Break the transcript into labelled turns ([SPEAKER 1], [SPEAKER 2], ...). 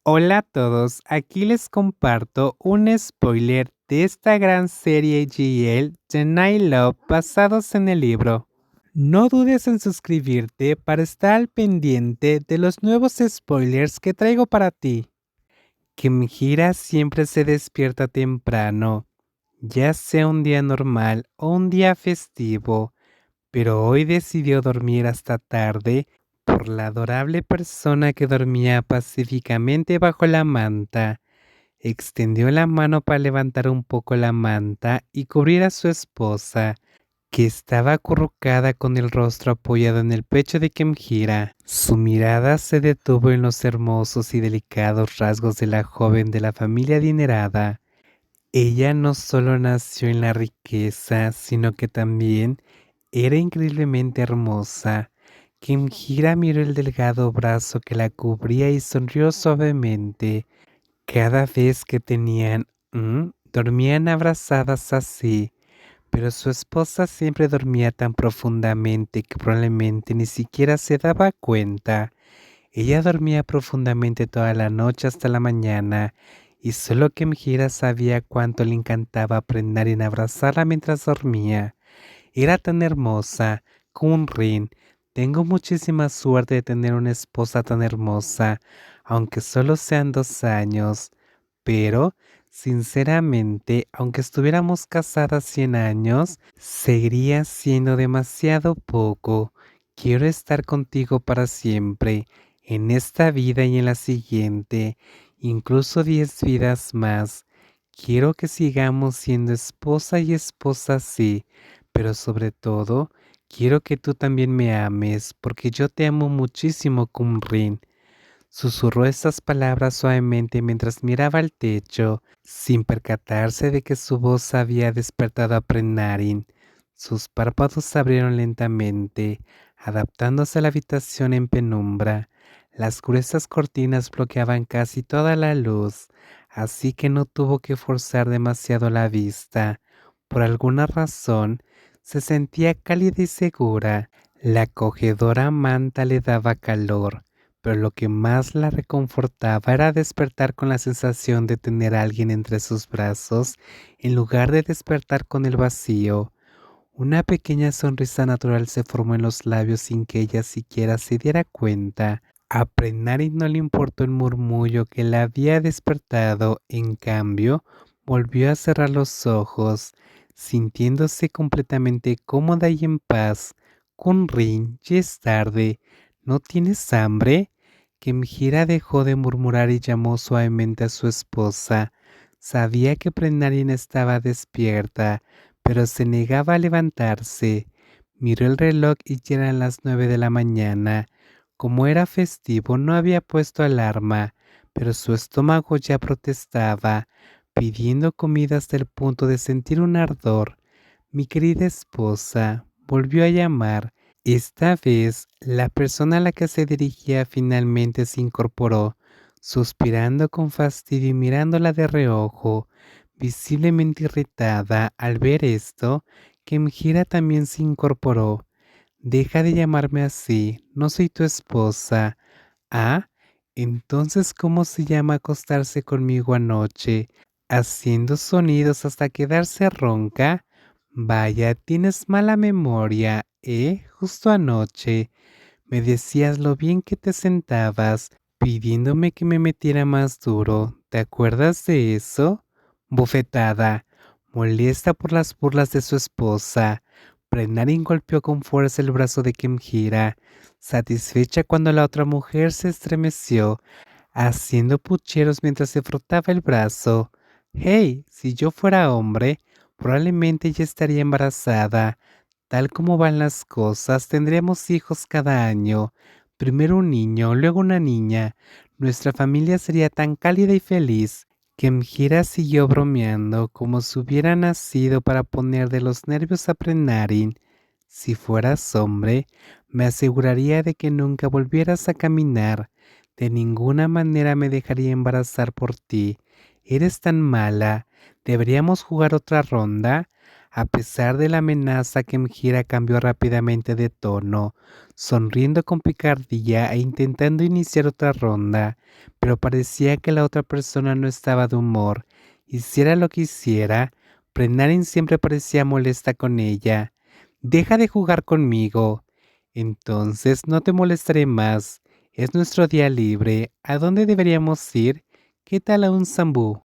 [SPEAKER 1] Hola a todos, aquí les comparto un spoiler de esta gran serie GL The Night Love basados en el libro. No dudes en suscribirte para estar al pendiente de los nuevos spoilers que traigo para ti. Kimhira siempre se despierta temprano, ya sea un día normal o un día festivo, pero hoy decidió dormir hasta tarde por la adorable persona que dormía pacíficamente bajo la manta. Extendió la mano para levantar un poco la manta y cubrir a su esposa, que estaba acurrucada con el rostro apoyado en el pecho de Kemjira. Su mirada se detuvo en los hermosos y delicados rasgos de la joven de la familia adinerada. Ella no solo nació en la riqueza, sino que también era increíblemente hermosa. Kemjira miró el delgado brazo que la cubría y sonrió suavemente. Cada vez que dormían abrazadas así, pero su esposa siempre dormía tan profundamente que probablemente ni siquiera se daba cuenta. Ella dormía profundamente toda la noche hasta la mañana, y solo que Mjira sabía cuánto le encantaba aprender en abrazarla mientras dormía. Era tan hermosa, Kunrin. Tengo muchísima suerte de tener una esposa tan hermosa, aunque solo sean 2 años. Pero, sinceramente, aunque estuviéramos casadas 100 años, seguiría siendo demasiado poco. Quiero estar contigo para siempre, en esta vida y en la siguiente, incluso 10 vidas más. Quiero que sigamos siendo esposa y esposa, sí, pero sobre todo, quiero que tú también me ames, porque yo te amo muchísimo, Kumrin. Susurró estas palabras suavemente mientras miraba al techo, sin percatarse de que su voz había despertado a Prenarin. Sus párpados se abrieron lentamente, adaptándose a la habitación en penumbra. Las gruesas cortinas bloqueaban casi toda la luz, así que no tuvo que forzar demasiado la vista. Por alguna razón, se sentía cálida y segura. La acogedora manta le daba calor, pero lo que más la reconfortaba era despertar con la sensación de tener a alguien entre sus brazos, en lugar de despertar con el vacío. Una pequeña sonrisa natural se formó en los labios sin que ella siquiera se diera cuenta. A Prenari no le importó el murmullo que la había despertado, en cambio, volvió a cerrar los ojos, sintiéndose completamente cómoda y en paz. Kunrin, ya es tarde. ¿No tienes hambre? Kemjira dejó de murmurar y llamó suavemente a su esposa. Sabía que Prenarien estaba despierta, pero se negaba a levantarse. Miró el reloj y ya eran las 9 de la mañana. Como era festivo, no había puesto alarma, pero su estómago ya protestaba, pidiendo comida hasta el punto de sentir un ardor. Mi querida esposa volvió a llamar. Esta vez, la persona a la que se dirigía finalmente se incorporó, suspirando con fastidio y mirándola de reojo, visiblemente irritada al ver esto. Kemjira también se incorporó. Deja de llamarme así, no soy tu esposa. Ah, entonces, ¿cómo se llama acostarse conmigo anoche, haciendo sonidos hasta quedarse ronca? Vaya, tienes mala memoria, ¿eh? Justo anoche me decías lo bien que te sentabas, pidiéndome que me metiera más duro. ¿Te acuerdas de eso? Bofetada, molesta por las burlas de su esposa. Prenarin golpeó con fuerza el brazo de Kemjira, satisfecha cuando la otra mujer se estremeció, haciendo pucheros mientras se frotaba el brazo. Hey, si yo fuera hombre, probablemente ya estaría embarazada. Tal como van las cosas, tendremos hijos cada año. Primero un niño, luego una niña. Nuestra familia sería tan cálida y feliz. Kemjira siguió bromeando como si hubiera nacido para poner de los nervios a Prenarin. Si fueras hombre, me aseguraría de que nunca volvieras a caminar. De ninguna manera me dejaría embarazar por ti. Eres tan mala. ¿Deberíamos jugar otra ronda? A pesar de la amenaza, Kemjira cambió rápidamente de tono, sonriendo con picardía e intentando iniciar otra ronda, pero parecía que la otra persona no estaba de humor. Hiciera lo que hiciera, Prenarin siempre parecía molesta con ella. Deja de jugar conmigo. Entonces no te molestaré más. Es nuestro día libre. ¿A dónde deberíamos ir? ¿Qué tal a un zambú?